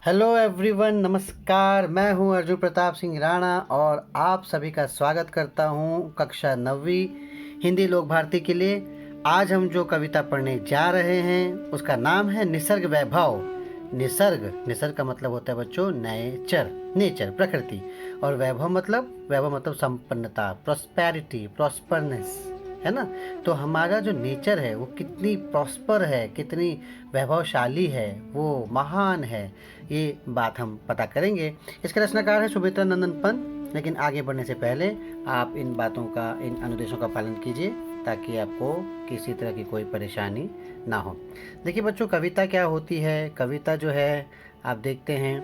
Hello everyone, नमस्कार। मैं हूं अर्जुन प्रताप सिंह राणा और आप सभी का स्वागत करता हूं कक्षा 9वीं हिंदी लोक भारती के लिए। आज हम जो कविता पढ़ने जा रहे हैं उसका नाम है निसर्ग वैभव। निसर्ग का मतलब होता है बच्चों नेचर प्रकृति, और वैभव मतलब संपन्नता, प्रॉस्पेरिटी, प्रॉस्परनेस, है ना। तो हमारा जो नेचर है वो कितनी प्रॉस्पर है, कितनी वैभवशाली है, वो महान है, ये बात हम पता करेंगे। इसके रचनाकार है सुमित्रा नंदन पंत। लेकिन आगे बढ़ने से पहले आप इन अनुदेशों का पालन कीजिए ताकि आपको किसी तरह की कोई परेशानी ना हो। देखिए बच्चों, कविता क्या होती है। कविता जो है आप देखते हैं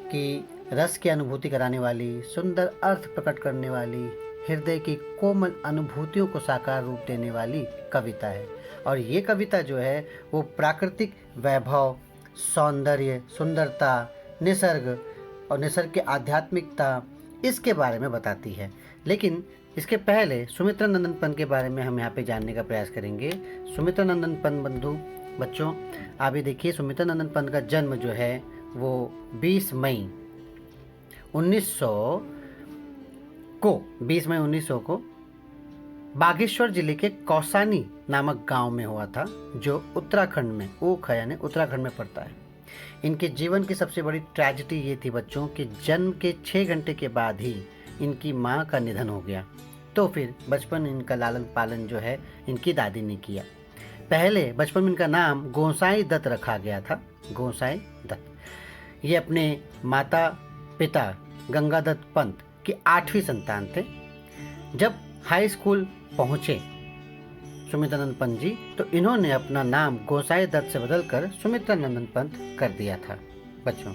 कि रस की अनुभूति कराने वाली, सुंदर अर्थ प्रकट करने वाली, हृदय की कोमल अनुभूतियों को साकार रूप देने वाली कविता है। और ये कविता जो है वो प्राकृतिक वैभव, सौंदर्य, सुंदरता, निसर्ग और निसर्ग की आध्यात्मिकता, इसके बारे में बताती है। लेकिन इसके पहले सुमित्रा नंदन पंत के बारे में हम यहाँ पे जानने का प्रयास करेंगे। सुमित्रा नंदन पंत बच्चों, आप ये देखिए, सुमित्रा नंदन पंत का जन्म जो है वो 20 मई 1900 को बागेश्वर जिले के कौसानी नामक गांव में हुआ था, जो उत्तराखंड में यानी उत्तराखंड में पड़ता है। इनके जीवन की सबसे बड़ी ट्रेजेडी ये थी बच्चों कि जन्म के 6 घंटे के बाद ही इनकी मां का निधन हो गया। तो फिर बचपन इनका लालन पालन जो है इनकी दादी ने किया। पहले बचपन में इनका नाम गोसाई दत्त रखा गया था, गोसाई दत्त। ये अपने माता पिता गंगादत्त पंत की 8वीं संतान थे। जब हाई स्कूल पहुँचे सुमित्रा नंदन पंत जी, तो इन्होंने अपना नाम गोसाई दत्त से बदलकर सुमित्रा नंदन पंत कर दिया था। बच्चों,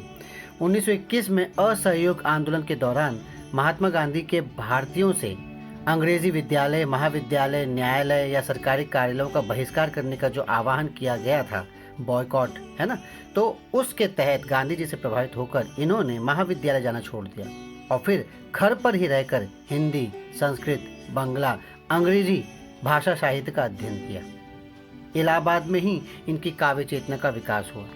1921 में असहयोग आंदोलन के दौरान महात्मा गांधी के भारतीयों से अंग्रेजी विद्यालय, महाविद्यालय, न्यायालय या सरकारी कार्यालयों का बहिष्कार करने का जो आह्वान किया गया था, बॉयकॉट, है ना, तो उसके तहत गांधी जी से प्रभावित होकर इन्होंने महाविद्यालय जाना छोड़ दिया और फिर घर पर ही रहकर हिंदी, संस्कृत, बांग्ला, अंग्रेजी भाषा साहित्य का अध्ययन किया। इलाहाबाद में ही इनकी काव्य चेतना का विकास हुआ।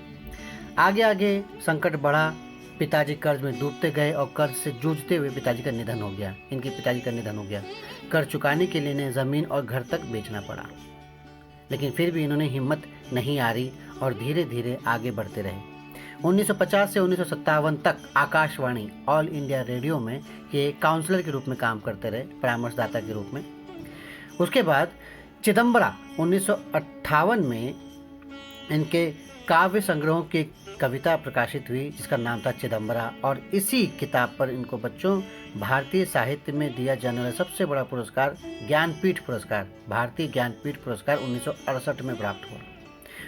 आगे संकट बढ़ा, पिताजी कर्ज में डूबते गए और कर्ज से जूझते हुए इनके पिताजी का निधन हो गया। कर्ज चुकाने के लिए इन्हें जमीन और घर तक बेचना पड़ा। लेकिन फिर भी इन्होंने हिम्मत नहीं हारी और धीरे धीरे आगे बढ़ते रहे। 1950 से 1957 तक आकाशवाणी ऑल इंडिया रेडियो में ये काउंसलर के रूप में काम करते रहे, परामर्शदाता के रूप में। उसके बाद चिदम्बरा 1958 में इनके काव्य संग्रहों की कविता प्रकाशित हुई जिसका नाम था चिदम्बरा, और इसी किताब पर इनको बच्चों भारतीय साहित्य में दिया जाने वाला सबसे बड़ा पुरस्कार भारतीय ज्ञानपीठ पुरस्कार 1968 में प्राप्त हुआ।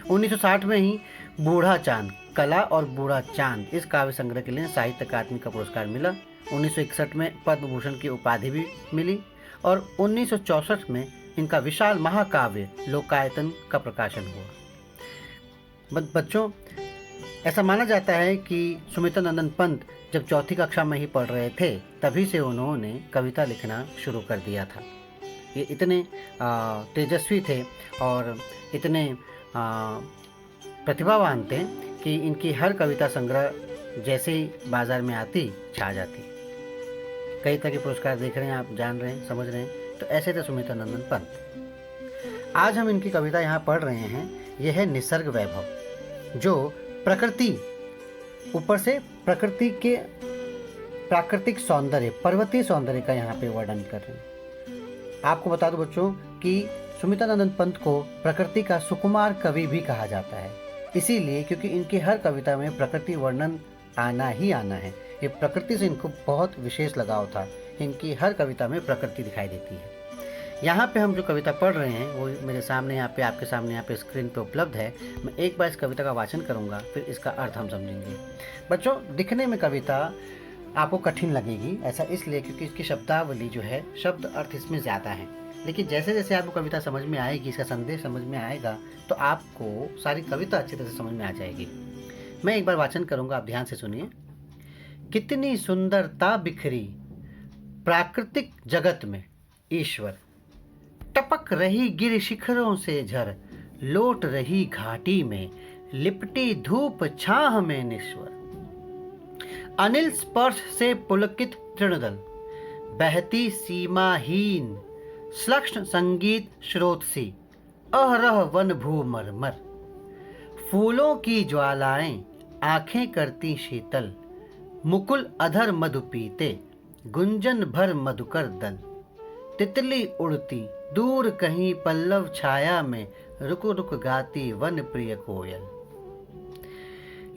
1960 में ही बूढ़ा चांद, कला और बूढ़ा चांद, इस काव्य संग्रह के लिए साहित्य अकादमी का पुरस्कार मिला। 1961 में पद्म भूषण की उपाधि भी मिली और 1964 में इनका विशाल महाकाव्य लोकायतन का प्रकाशन हुआ। बच्चों, ऐसा माना जाता है कि सुमित्रा नंदन पंत जब 4वीं कक्षा में ही पढ़ रहे थे तभी से उन्होंने कविता लिखना शुरू कर दिया था। ये इतने तेजस्वी थे और इतने प्रतिभावान थे कि इनकी हर कविता संग्रह जैसे ही बाजार में आती छा जाती। कई तरह के पुरस्कार देख रहे हैं, आप जान रहे हैं, समझ रहे हैं। तो ऐसे थे सुमित्रा नंदन पंत। आज हम इनकी कविता यहाँ पढ़ रहे हैं। यह है निसर्ग वैभव, जो प्रकृति, ऊपर से प्रकृति के प्राकृतिक सौंदर्य, पर्वतीय सौंदर्य का यहाँ पे वर्णन कर रहे हैं। आपको बता दूं बच्चों कि सुमित्रा नंदन पंत को प्रकृति का सुकुमार कवि भी कहा जाता है, इसीलिए क्योंकि इनकी हर कविता में प्रकृति वर्णन आना ही आना है। ये प्रकृति से इनको बहुत विशेष लगाव था। इनकी हर कविता में प्रकृति दिखाई देती है। यहाँ पे हम जो कविता पढ़ रहे हैं वो मेरे सामने यहाँ पे, आपके सामने यहाँ पे स्क्रीन पे उपलब्ध है। मैं एक बार इस कविता का वाचन करूँगा, फिर इसका अर्थ हम समझेंगे। बच्चों, दिखने में कविता आपको कठिन लगेगी, ऐसा इसलिए क्योंकि इसकी शब्दावली जो है, शब्द अर्थ इसमें ज़्यादा है। लेकिन जैसे जैसे आपको कविता समझ में आएगी, इसका संदेश समझ में आएगा, तो आपको सारी कविता अच्छी तरह से समझ में आ जाएगी। मैं एक बार वाचन करूँगा, आप ध्यान से सुनिए। कितनी सुंदरता बिखरी प्राकृतिक जगत में ईश्वर, टपक रही गिर शिखरों से झर, लौट रही घाटी में लिपटी धूप छाह में निश्वर। अनिल स्पर्श से पुलकित तृणदल, बहती सीमाहीन श्लक्ष्ण संगीत श्रोतसी, अहरह वन भू मरमर। फूलों की ज्वालाएं आंखें करती शीतल, मुकुल अधर मधु पीते, गुंजन भर मधुकर दल। तितली उड़ती दूर कहीं पल्लव छाया में, रुक रुक गाती वन प्रिय कोयल।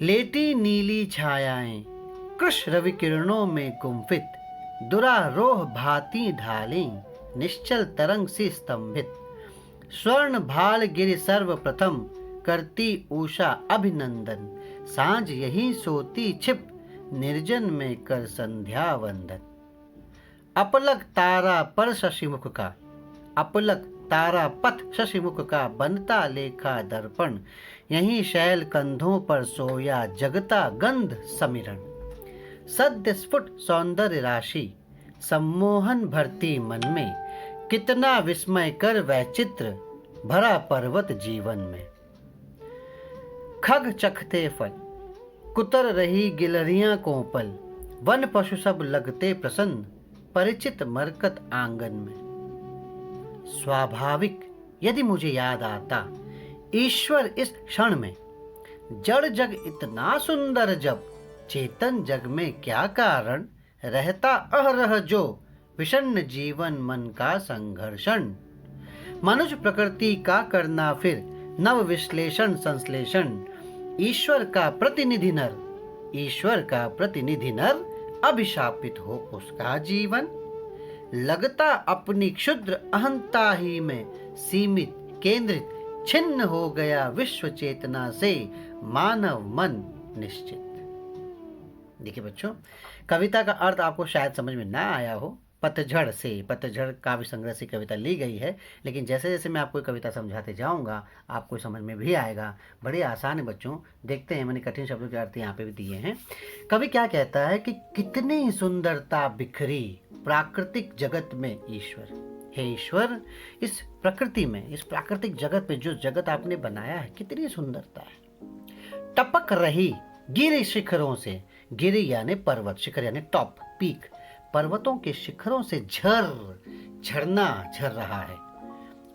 लेटी नीली छायाएं कृष्ण रवि किरणों में गुम्फित, दुरारोह भांति ढालें निश्चल तरंग सी स्तंभित। स्वर्ण भाल गिर सर्वप्रथम करती उषा अभिनंदन, सांझ यही सोती छिप निर्जन में कर संध्या वंदन। अपलक तारा पर शशिमुख का, अपलक तारा पथ शशिमुख का, बनता लेखा दर्पण, यहीं शैल कंधों पर सोया जगता गंध समिरण। सद्य स्फुट सौंदर्य राशि सम्मोहन भरती मन में, कितना विस्मय कर वैचित्र भरा पर्वत जीवन में। खग चखते फल कुतर रही गिलहरियां कोपल, वन पशु सब लगते प्रसन्न परिचित मरकत आंगन में। स्वाभाविक यदि मुझे याद आता ईश्वर इस क्षण में, जड़ जग इतना सुंदर जब, चेतन जग में क्या कारण, रहता अहरह जो विषण्ण जीवन मन का संघर्षण। मनुष्य प्रकृति का करना फिर नव विश्लेषण संश्लेषण, ईश्वर का प्रतिनिधि नर, ईश्वर का प्रतिनिधि नर, अभिशापित हो उसका जीवन। लगता अपनी क्षुद्र अहंता ही में सीमित केंद्रित, छिन्न हो गया विश्व चेतना से मानव मन निश्चित। देखिए बच्चों, कविता का अर्थ आपको शायद समझ में ना आया हो। पतझड़ से, पतझड़ काव्य संग्रह से कविता ली गई है, लेकिन जैसे जैसे मैं आपको कविता समझाते जाऊंगा आपको समझ में भी आएगा। बड़े आसान है बच्चों। देखते हैं, मैंने कठिन शब्दों के अर्थ यहाँ पे भी दिए हैं। कवि क्या कहता है कि कितनी सुंदरता बिखरी प्राकृतिक जगत में ईश्वर। हे ईश्वर, इस प्रकृति में, इस प्राकृतिक जगत में जो जगत आपने बनाया है, कितनी सुंदरता है। टपक रही गिरि शिखरों से, गिरि यानी पर्वत, शिखर यानी टॉप, पीक, पर्वतों के शिखरों से झरना झर रहा है।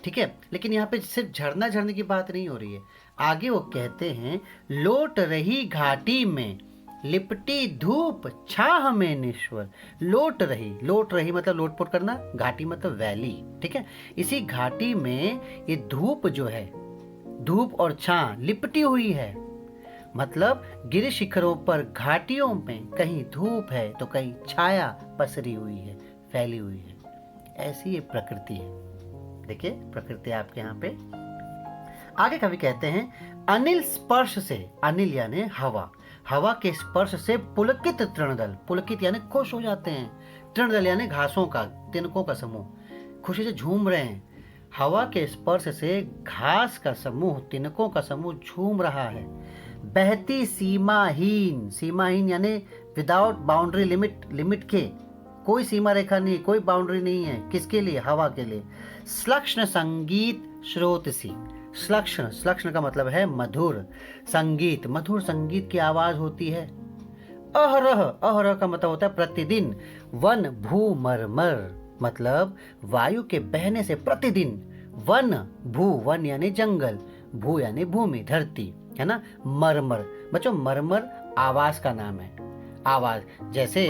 ठीक है, लेकिन यहाँ पे सिर्फ झरना झरने की बात नहीं हो रही है। आगे वो कहते हैं, लोट रही घाटी में लिपटी धूप छाह में निश्वर। लोट रही मतलब लोटपोट करना, घाटी मतलब वैली। ठीक है, इसी घाटी में ये धूप जो है, धूप और छाह लिपटी हुई है, मतलब गिरि शिखरों पर घाटियों में कहीं धूप है तो कहीं छाया पसरी हुई है, फैली हुई है। ऐसी ये प्रकृति है। देखिए प्रकृति आपके यहाँ पे। आगे कवि कहते हैं, अनिल स्पर्श से, अनिल यानी हवा, हवा के स्पर्श से पुलकित तृणदल, पुलकित यानी खुश हो जाते हैं, तृणदल यानी घासों का, तिनकों का समूह, खुशी से झूम रहे हैं। हवा के स्पर्श से घास का समूह, तिनकों का समूह झूम रहा है। बहती सीमाहीन, सीमाहीन यानी विदाउट बाउंड्री, लिमिट के, कोई सीमा रेखा नहीं, कोई बाउंड्री नहीं है। किसके लिए? हवा के लिए। श्लक्ष्ण संगीत श्रोतसी, श्लक्ष्ण का मतलब है मधुर संगीत, मधुर संगीत की आवाज होती है। अहरह का मतलब होता है प्रतिदिन। वन भू मरमर मतलब वायु के बहने से प्रतिदिन। वन भू, वन यानी जंगल, भू यानी भूमि, धरती, है ना। मरमर बच्चों, मरमर आवाज का नाम है। आवाज, जैसे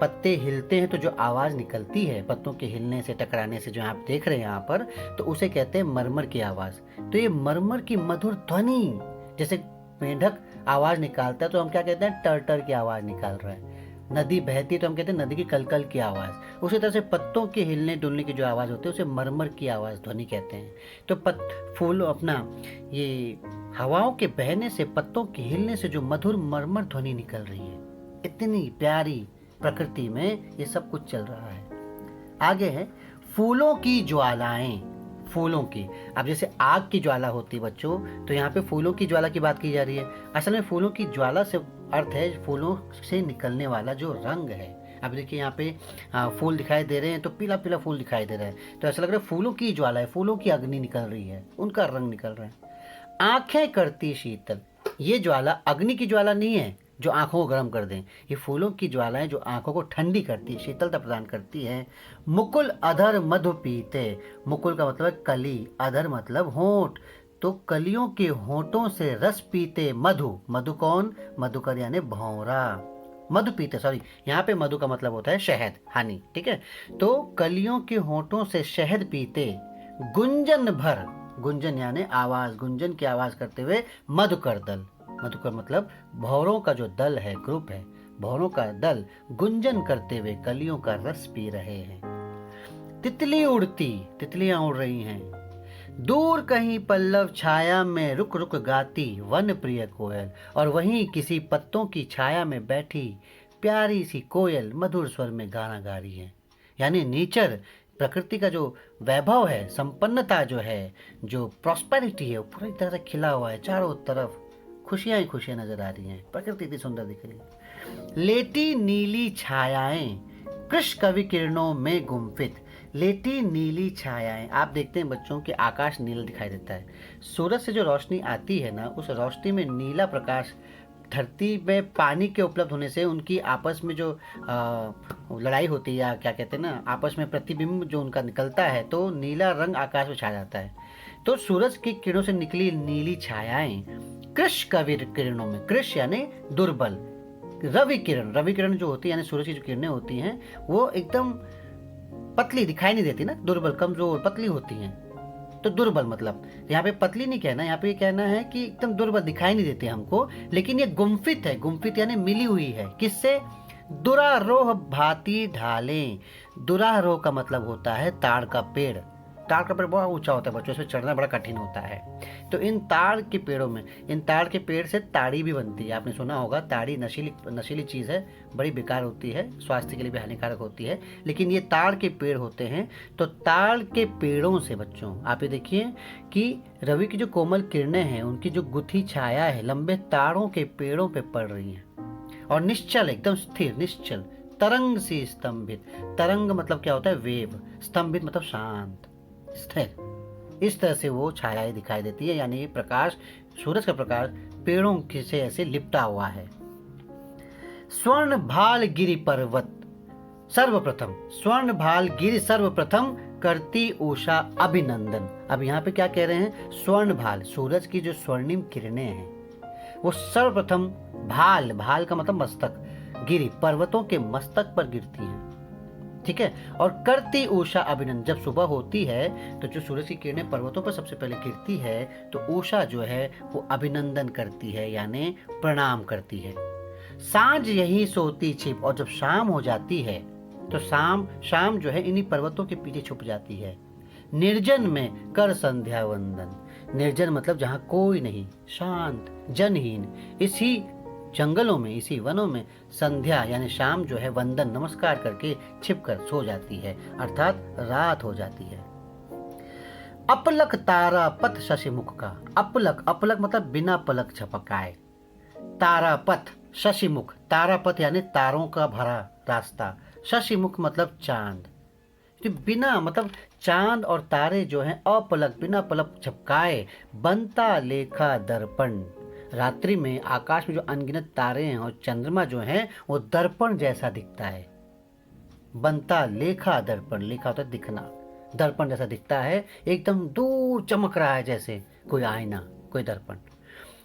पत्ते हिलते हैं तो जो आवाज निकलती है पत्तों के हिलने से, टकराने से, जो आप देख रहे हैं यहाँ पर, तो उसे कहते हैं मरमर की आवाज। तो ये मरमर की मधुर ध्वनि, जैसे मेंढक आवाज निकालता है तो हम क्या कहते हैं? टर की आवाज निकाल रहा है। नदी बहती तो हम कहते हैं नदी की कलकल की आवाज। उसी तरह से पत्तों के हिलने डुलने की जो आवाज होती है उसे मरमर की आवाज, ध्वनि कहते हैं। तो फूल अपना ये हवाओं के बहने से, पत्तों के हिलने से जो मधुर मरमर ध्वनि निकल रही है, इतनी प्यारी प्रकृति में ये सब कुछ चल रहा है। आगे है फूलों की ज्वालाएं, फूलों की। अब जैसे आग की ज्वाला होती है बच्चों, तो यहाँ पे फूलों की ज्वाला की बात की जा रही है। असल में फूलों की ज्वाला से अर्थ है फूलों से निकलने वाला जो रंग है। अब देखिए यहाँ पे फूल दिखाई दे रहे हैं तो पीला पीला फूल दिखाई दे रहा है, तो ऐसा लग रहा है फूलों की ज्वाला है, फूलों की अग्नि निकल रही है, उनका रंग निकल रहा है। आंखें करती शीतल, ये ज्वाला अग्नि की ज्वाला नहीं है, जो आंखों को गर्म कर दें। ये फूलों की ज्वालाएं जो आंखों को ठंडी करती है, शीतलता प्रदान करती है। मुकुल अधर मधु पीते, मुकुल का मतलब है कली, अधर मतलब होंठ, तो कलियों के होंठों से रस पीते मधु, मधु कौन, मधुकर यानी भौरा, मधु पीते, सॉरी यहाँ पे मधु का मतलब होता है शहद, हानि, ठीक है। तो कलियों के होंठों से शहद पीते, गुंजन भर, गुंजन यानी आवाज, गुंजन की आवाज करते हुए मधुकर दल, मधुकर मतलब भौरों का जो दल है, ग्रुप है, भौरों का दल गुंजन करते हुए कलियों का रस पी रहे हैं। तितली उड़ती, तितलियां उड़ रही हैं, दूर कहीं पल्लव छाया में रुक रुक गाती वन प्रिय कोयल, और वहीं किसी पत्तों की छाया में बैठी प्यारी सी कोयल मधुर स्वर में गाना गा रही है। यानी नेचर, प्रकृति का जो वैभव है, संपन्नता जो है, जो प्रॉस्पेरिटी है, वो पूरी तरह से खिला हुआ है, चारों तरफ खुशियां ही खुशियां नजर आ रही हैं, प्रकृति इतनी सुंदर दिख रही है। लेटी नीली छायाएं कृष्ण कवि किरणों में गुम्फित, लेटी नीली छायाएं, आप देखते हैं बच्चों के आकाश नीला दिखाई देता है, सूरज से जो रोशनी आती है ना, उस रोशनी में नीला प्रकाश, धरती में पानी के उपलब्ध होने से उनकी आपस में जो लड़ाई होती है, या क्या कहते हैं ना, आपस में प्रतिबिंब जो उनका निकलता है, तो नीला रंग आकाश में छा जाता है। तो सूरज की किरणों से निकली नीली छायाएं कृष्ण कवि किरणों में, कृष्ण यानी दुर्बल, रवि किरण, रवि किरण जो होती है यानी सूरज की जो किरणें होती हैं वो एकदम पतली दिखाई नहीं देती ना, दुर्बल, कमजोर, पतली होती हैं, तो दुर्बल मतलब यहाँ पे पतली नहीं कहना, यहाँ पे कहना है कि एकदम दुर्बल, दिखाई नहीं देती हमको, लेकिन ये गुम्फित है, गुम्फित यानी मिली हुई है, किससे, दुरारोह भांति ढालें, दुरारोह का मतलब होता है ताड़ का पेड़, ताड़ का पेड़ बहुत ऊंचा होता है बच्चों, इसमें चढ़ना बड़ा कठिन होता है। तो इन ताड़ के पेड़ों में, इन ताड़ के पेड़ से ताड़ी भी बनती है, आपने सुना होगा, ताड़ी नशीली चीज़ है, बड़ी बेकार होती है, स्वास्थ्य के लिए भी हानिकारक होती है, लेकिन ये ताड़ के पेड़ होते हैं। तो ताड़ के पेड़ों से बच्चों आप ये देखिए कि रवि की जो कोमल किरणें हैं, उनकी जो गुथी छाया है लंबे ताड़ों के पेड़ों पे पड़ रही हैं, और निश्चल, एकदम स्थिर, निश्चल, तरंग सी स्तंभित, तरंग मतलब क्या होता है, वेव, स्तंभित मतलब शांत, स्थिर, इस तरह से वो छायाएं दिखाई देती है, यानी प्रकाश, सूरज का प्रकाश पेड़ों से ऐसे लिपटा हुआ है। स्वर्ण भाल गिरि पर्वत सर्वप्रथम, स्वर्ण भाल गिरि सर्वप्रथम करती उषा अभिनंदन। अब यहाँ पे क्या कह रहे हैं, स्वर्ण भाल, सूरज की जो स्वर्णिम किरणें हैं वो सर्वप्रथम भाल, भाल का मतलब मस्तक, गिरी पर्वतों के मस्तक पर गिरती हैं, ठीक है। और करती उषा अभिनंदन, जब सुबह होती है तो जो सूरज की किरणें पर्वतों पर सबसे पहले गिरती है, तो उषा जो है वो अभिनंदन करती है, यानी प्रणाम करती है। सांझ यही सोती छिप, और जब शाम हो जाती है तो शाम जो है इन्हीं पर्वतों के पीछे छुप जाती है। निर्जन में कर संध्या वंदन, निर्जन मतलब जहाँ कोई नहीं, शांत, जनहीन, इसी जंगलों में, इसी वनों में संध्या यानी शाम जो है वंदन, नमस्कार करके छिपकर सो जाती है, अर्थात रात हो जाती है। अपलक तारा पथ शशिमुख का, अपलक, अपलक मतलब बिना पलक झपकाए, तारापथ, शशिमुख, तारापथ यानी तारों का भरा रास्ता, शशिमुख मतलब चांद, बिना मतलब चांद और तारे जो हैं अपलक, बिना पलक झपकाए, बनता लेखा दर्पण, रात्रि में आकाश में जो अनगिनत तारे हैं और चंद्रमा जो हैं वो दर्पण जैसा दिखता है, बनता लेखा दर्पण, लेखा होता है दिखना, दर्पण जैसा दिखता है, एकदम दूर चमक रहा है जैसे कोई आईना, कोई दर्पण।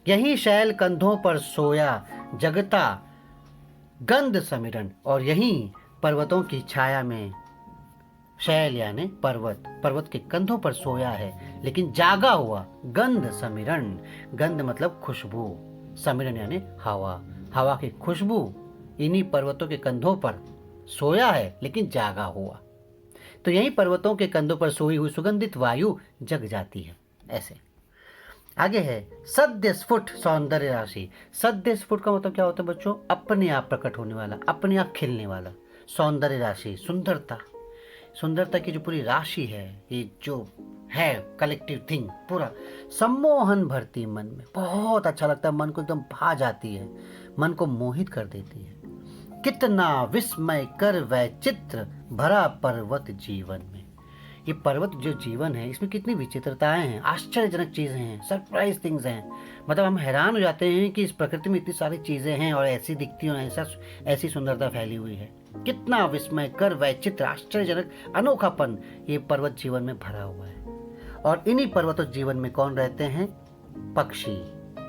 यही शैल कंधों पर सोया जगता गंध समिरण, और यही पर्वतों की छाया में, शैल यानी पर्वत, पर्वत के कंधों पर सोया है लेकिन जागा हुआ, गंध समिरण, गंध मतलब खुशबू, समिरण यानी हवा, हवा की खुशबू इन्हीं पर्वतों के कंधों पर सोया है लेकिन जागा हुआ। तो यही पर्वतों के कंधों पर सोई हुई सुगंधित वायु जग जाती है। ऐसे आगे है सद्य स्फुट सौंदर्य राशि, सद्य स्फुट का मतलब क्या होता है बच्चों, अपने आप प्रकट होने वाला, अपने आप खिलने वाला, सौंदर्य राशि, सुंदरता, सुंदरता की जो पूरी राशि है, ये जो है कलेक्टिव थिंग पूरा, सम्मोहन भरती मन में, बहुत अच्छा लगता है, मन को एकदम भा जाती है, मन को मोहित कर देती है। कितना विस्मय कर वह चित्र भरा पर्वत जीवन में, ये पर्वत जो जीवन है इसमें कितनी विचित्रताएं हैं, आश्चर्यजनक चीज़ें हैं, सरप्राइज थिंग्स हैं। मतलब हम हैरान हो जाते हैं कि इस प्रकृति में इतनी सारी चीज़ें हैं और ऐसी दिखती हैं, ऐसी सुंदरता फैली हुई है। कितना विस्मयकर, वैचित्र, आश्चर्यजनक, अनोखापन ये पर्वत जीवन में भरा हुआ है। और इन्हीं पर्वतों जीवन में कौन रहते हैं? पक्षी,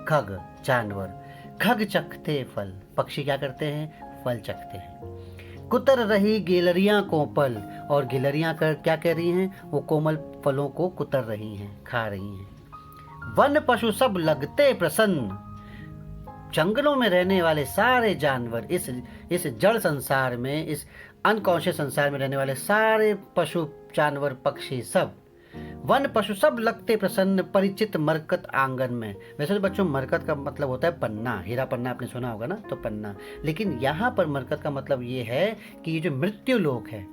खग, जानवर। खग चखते फल, पक्षी क्या करते हैं? फल चखते हैं। कुतर रही गिलहरियां कोमल, और गिलहरियां क्या कह रही हैं? वो कोमल फलों को कुतर रही हैं, खा रही हैं। वन पशु सब लगते प्रसन्न, जंगलों में रहने वाले सारे जानवर, इस जड़ संसार में, इस अनकॉन्शियस संसार में रहने वाले सारे पशु, जानवर, पक्षी सब, वन पशु सब लगते प्रसन्न, परिचित मरकत आंगन में। वैसे तो बच्चों मरकत का मतलब होता है पन्ना, हीरा पन्ना आपने सुना होगा ना, तो पन्ना। लेकिन यहाँ पर मरकत का मतलब ये है कि ये जो मृत्यु लोक है,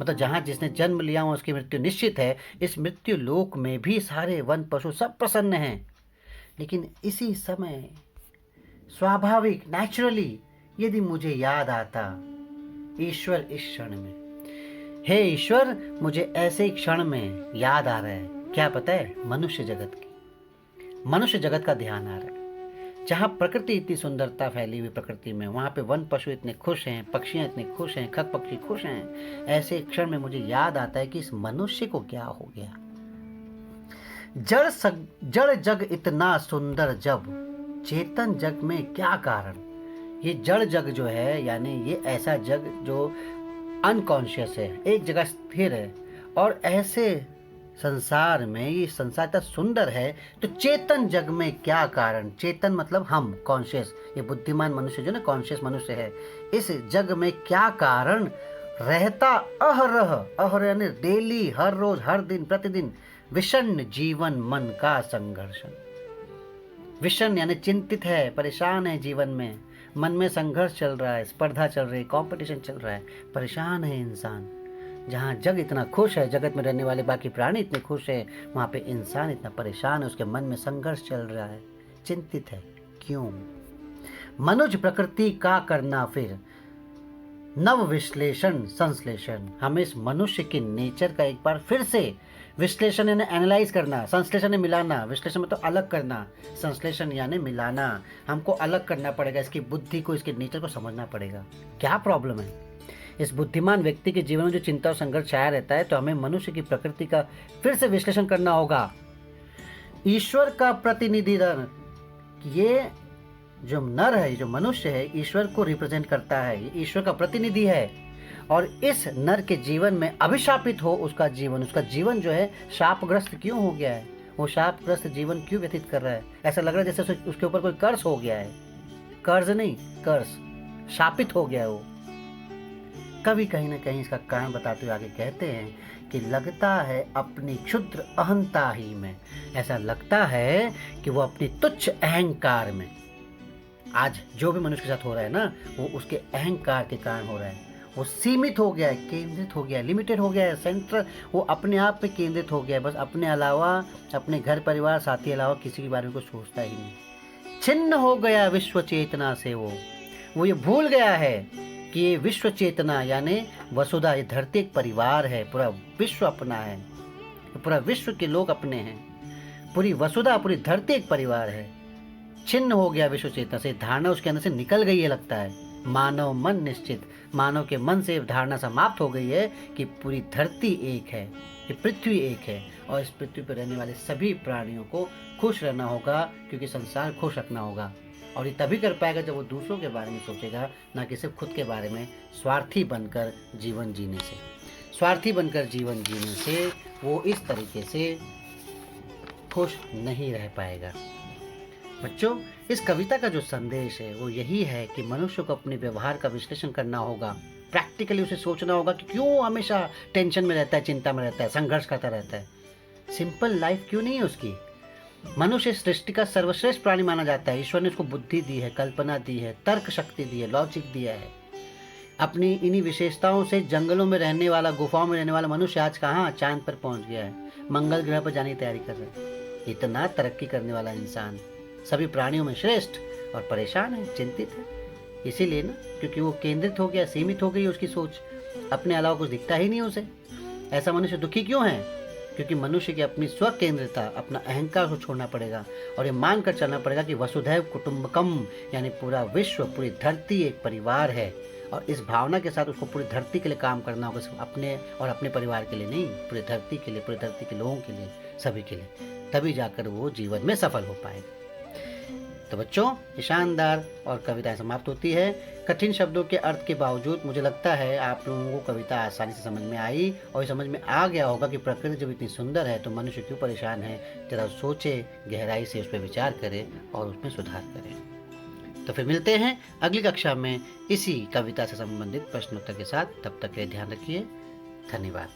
मतलब जहाँ जिसने जन्म लिया हो उसकी मृत्यु निश्चित है, इस मृत्यु लोक में भी सारे वन पशु सब प्रसन्न हैं। लेकिन इसी समय स्वाभाविक, नेचुरली, यदि मुझे याद आता ईश्वर इस क्षण में, हे ईश्वर, मुझे ऐसे ही क्षण में याद आ रहा है, क्या पता है? मनुष्य जगत की, मनुष्य जगत का ध्यान आ रहा है। जहाँ प्रकृति इतनी सुंदरता फैली हुई प्रकृति में, वहाँ पे वन पशु इतने खुश हैं, पक्षियाँ इतने खुश हैं, खग पक्षी खुश हैं। ऐसे क्षण में मुझे याद आता है कि इस मनुष्य को क्या हो गया। जड़ जग इतना सुंदर जब, चेतन जग में क्या कारण। ये जड़ जग जो है, यानी ये ऐसा जग जो अनकॉन्शियस है, एक जगह स्थिर है, और ऐसे संसार में, ये संसार इतना सुंदर है, तो चेतन जग में क्या कारण। चेतन मतलब हम, कॉन्शियस, ये बुद्धिमान मनुष्य जो ना कॉन्शियस मनुष्य है, इस जग में क्या कारण रहता अहरह, अहरह यानी डेली, हर रोज, हर दिन, प्रतिदिन, विषण जीवन मन का संघर्षण। विषण यानी चिंतित है, परेशान है, जीवन में, मन में संघर्ष चल रहा है, स्पर्धा चल रही है, कंपटीशन चल रहा है, परेशान है इंसान। जहाँ जग इतना खुश है, जगत में रहने वाले बाकी प्राणी इतने खुश है, वहाँ पे इंसान इतना परेशान है, उसके मन में संघर्ष चल रहा है, चिंतित है। क्यों? मनुज प्रकृति का करना फिर नव विश्लेषण संश्लेषण। हमें इस मनुष्य के नेचर का एक बार फिर से विश्लेषण यानी एनालाइज करना, संश्लेषण यानी मिलाना, विश्लेषण में तो अलग करना, संश्लेषण यानी मिलाना। हमको अलग करना पड़ेगा, इसकी बुद्धि को, इसके नेचर को समझना पड़ेगा, क्या प्रॉब्लम है इस बुद्धिमान व्यक्ति के जीवन में जो चिंता और संघर्ष छाया रहता है। तो हमें मनुष्य की प्रकृति का फिर से विश्लेषण करना होगा। ईश्वर का प्रतिनिधि नर, ये जो नर है, जो मनुष्य है, ईश्वर को रिप्रेजेंट करता है, ये ईश्वर का प्रतिनिधि है। और इस नर के जीवन में अभिशापित हो उसका जीवन जो है शापग्रस्त क्यों हो गया है? वो शापग्रस्त जीवन क्यों व्यतीत कर रहा है? ऐसा लग रहा है जैसे उसके ऊपर कोई कर्ज हो गया है। कर्ज नहीं, कर्ज, शापित हो गया है वो। कवि कहीं ना कहीं इसका कारण बताते हुए आगे कहते हैं कि लगता है अपनी क्षुद्र अहंता ही में, ऐसा लगता है कि वो अपनी तुच्छ अहंकार में, आज जो भी मनुष्य के साथ हो रहा है ना, वो उसके अहंकार के कारण हो रहा है। वो सीमित हो गया है, केंद्रित हो गया है, लिमिटेड हो गया है, सेंट्रल, वो अपने आप पे केंद्रित हो गया है, बस अपने अलावा, अपने घर परिवार साथी अलावा किसी के बारे में कुछ सोचता ही नहीं। छिन्न हो गया विश्व चेतना से वो ये भूल गया है कि ये विश्व चेतना यानी वसुधा, ये धरती एक परिवार है, पूरा विश्व अपना है, पूरा विश्व के लोग अपने हैं, पूरी वसुधा, पूरी धरती एक परिवार है। छिन्न हो गया विश्व चेतना से, धारणा उसके अंदर से निकल गई है, लगता है मानव मन निश्चित, मानव के मन से धारणा समाप्त हो गई है कि पूरी धरती एक है, ये पृथ्वी एक है, और इस पृथ्वी पर रहने वाले सभी प्राणियों को खुश रहना होगा, क्योंकि संसार खुश रखना होगा। और ये तभी कर पाएगा जब वो दूसरों के बारे में सोचेगा, ना कि सिर्फ खुद के बारे में। स्वार्थी बनकर जीवन जीने से, स्वार्थी बनकर जीवन जीने से वो इस तरीके से खुश नहीं रह पाएगा। बच्चों, इस कविता का जो संदेश है वो यही है कि मनुष्य को अपने व्यवहार का विश्लेषण करना होगा, प्रैक्टिकली उसे सोचना होगा कि क्यों हमेशा टेंशन में रहता है, चिंता में रहता है, संघर्ष करता रहता है। सिंपल लाइफ क्यों नहीं है उसकी? मनुष्य सृष्टि का सर्वश्रेष्ठ प्राणी माना जाता है। ईश्वर ने उसको बुद्धि दी है, कल्पना दी है, तर्क शक्ति दी है, लॉजिक दिया है। अपनी इन्हीं विशेषताओं से जंगलों में रहने वाला, गुफाओं में रहने वाला मनुष्य आज कहाँ चांद पर पहुंच गया है, मंगल ग्रह पर जाने की तैयारी कर रहा है। इतना तरक्की करने वाला इंसान सभी प्राणियों में श्रेष्ठ, और परेशान है, चिंतित है। इसीलिए ना, क्योंकि वो केंद्रित हो गया, सीमित हो गई उसकी सोच, अपने अलावा कुछ दिखता ही नहीं उसे। ऐसा मनुष्य दुखी क्यों है? क्योंकि मनुष्य की अपनी स्व केंद्रिता, अपना अहंकार को छोड़ना पड़ेगा और ये मान कर चलना पड़ेगा कि वसुधैव कुटुंबकम, यानी पूरा विश्व, पूरी धरती एक परिवार है। और इस भावना के साथ उसको पूरी धरती के लिए काम करना होगा, सिर्फ अपने और अपने परिवार के लिए नहीं, पूरी धरती के लिए, पूरी धरती के लोगों के लिए, सभी के लिए। तभी जाकर वो जीवन में सफल हो पाएगा। तो बच्चों, ये शानदार और कविताएं समाप्त होती है। कठिन शब्दों के अर्थ के बावजूद मुझे लगता है आप लोगों को कविता आसानी से समझ में आई और समझ में आ गया होगा कि प्रकृति जब इतनी सुंदर है तो मनुष्य क्यों परेशान है। जरा सोचे, गहराई से उस पर विचार करें और उसमें सुधार करें। तो फिर मिलते हैं अगली कक्षा में इसी कविता से संबंधित प्रश्नोत्तर के साथ। तब तक के लिए ध्यान रखिए। धन्यवाद।